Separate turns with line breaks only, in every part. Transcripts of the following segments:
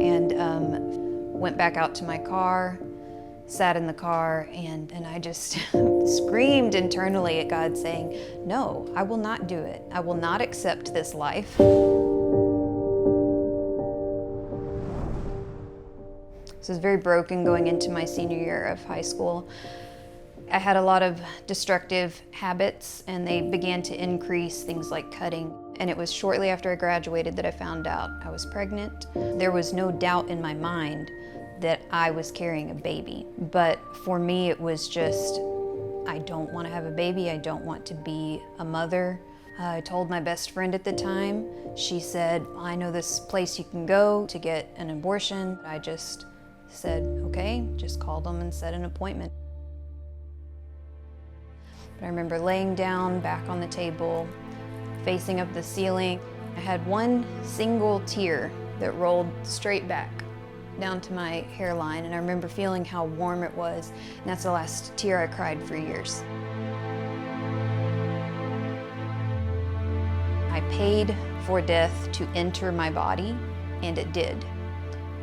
And went back out to my car, sat in the car, and I just screamed internally at God saying, no, I will not do it. I will not accept this life. So I was very broken going into my senior year of high school. I had a lot of destructive habits, and they began to increase, things like cutting. And it was shortly after I graduated that I found out I was pregnant. There was no doubt in my mind that I was carrying a baby. But for me, it was just, I don't want to have a baby. I don't want to be a mother. I told my best friend at the time. She said, I know this place you can go to get an abortion. I just said, okay, just called them and set an appointment. But I remember laying down back on the table, facing up the ceiling. I had one single tear that rolled straight back down to my hairline, and I remember feeling how warm it was, and that's the last tear I cried for years. I paid for death to enter my body, and it did.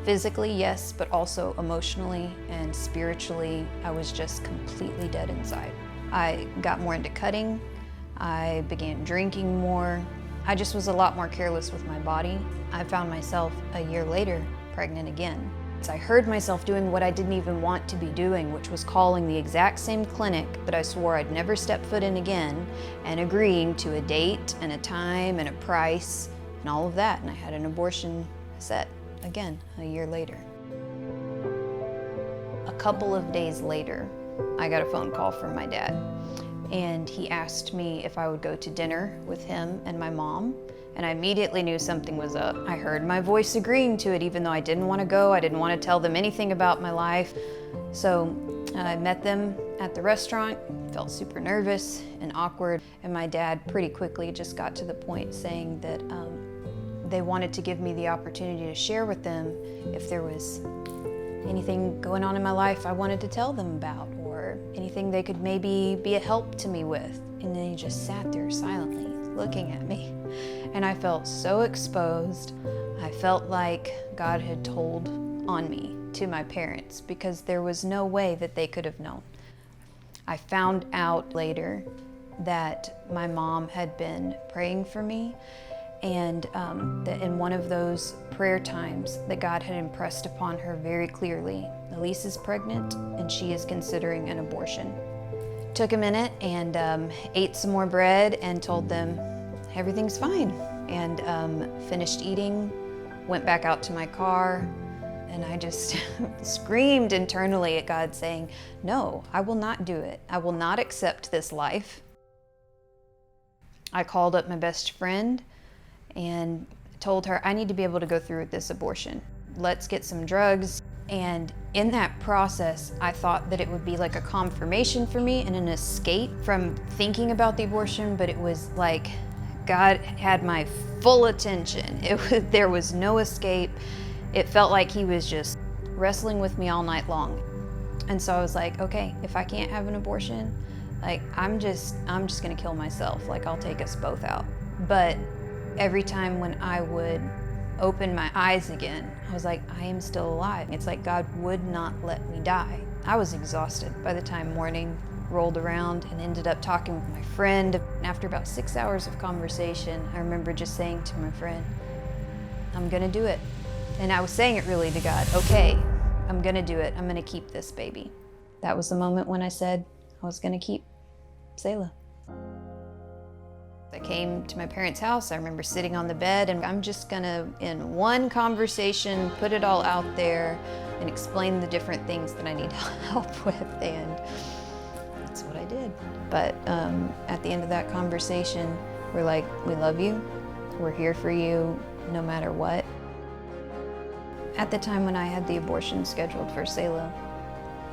Physically, yes, but also emotionally and spiritually, I was just completely dead inside. I got more into cutting. I began drinking more. I just was a lot more careless with my body. I found myself a year later pregnant again. So I heard myself doing what I didn't even want to be doing, which was calling the exact same clinic that I swore I'd never step foot in again, and agreeing to a date and a time and a price and all of that. And I had an abortion set again a year later. A couple of days later, I got a phone call from my dad, and he asked me if I would go to dinner with him and my mom, and I immediately knew something was up. I heard my voice agreeing to it, even though I didn't want to go. I didn't want to tell them anything about my life. So I met them at the restaurant, felt super nervous and awkward, and my dad pretty quickly just got to the point saying that they wanted to give me the opportunity to share with them if there was anything going on in my life I wanted to tell them about, or anything they could maybe be a help to me with. And then he just sat there silently looking at me. And I felt so exposed. I felt like God had told on me to my parents, because there was no way that they could have known. I found out later that my mom had been praying for me, and that in one of those prayer times that God had impressed upon her very clearly, Elise is pregnant and she is considering an abortion. Took a minute and ate some more bread and told them everything's fine, and finished eating, went back out to my car, and I just screamed internally at God saying, no, I will not do it. I will not accept this life. I called up my best friend and told her, I need to be able to go through with this abortion. Let's get some drugs. And in that process, I thought that it would be like a confirmation for me and an escape from thinking about the abortion, but it was like God had my full attention. There was no escape. It felt like he was just wrestling with me all night long. And so I was like, okay, if I can't have an abortion, like I'm just gonna kill myself. Like I'll take us both out. But every time when I would open my eyes again, I was like, I am still alive. It's like God would not let me die. I was exhausted by the time morning rolled around, and ended up talking with my friend. After about 6 hours of conversation, I remember just saying to my friend, I'm gonna do it. And I was saying it really to God, okay, I'm gonna do it. I'm gonna keep this baby. That was the moment when I said I was gonna keep Selah. I came to my parents' house. I remember sitting on the bed, and I'm just gonna, in one conversation, put it all out there and explain the different things that I need help with, and that's what I did. But at the end of that conversation, we're like, we love you. We're here for you no matter what. At the time when I had the abortion scheduled for Selah,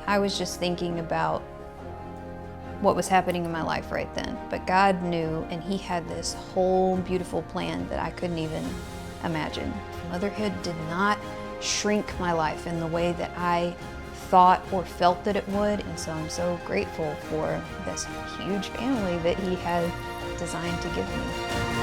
I was just thinking about what was happening in my life right then. But God knew, and he had this whole beautiful plan that I couldn't even imagine. Motherhood did not shrink my life in the way that I thought or felt that it would, and so I'm so grateful for this huge family that he had designed to give me.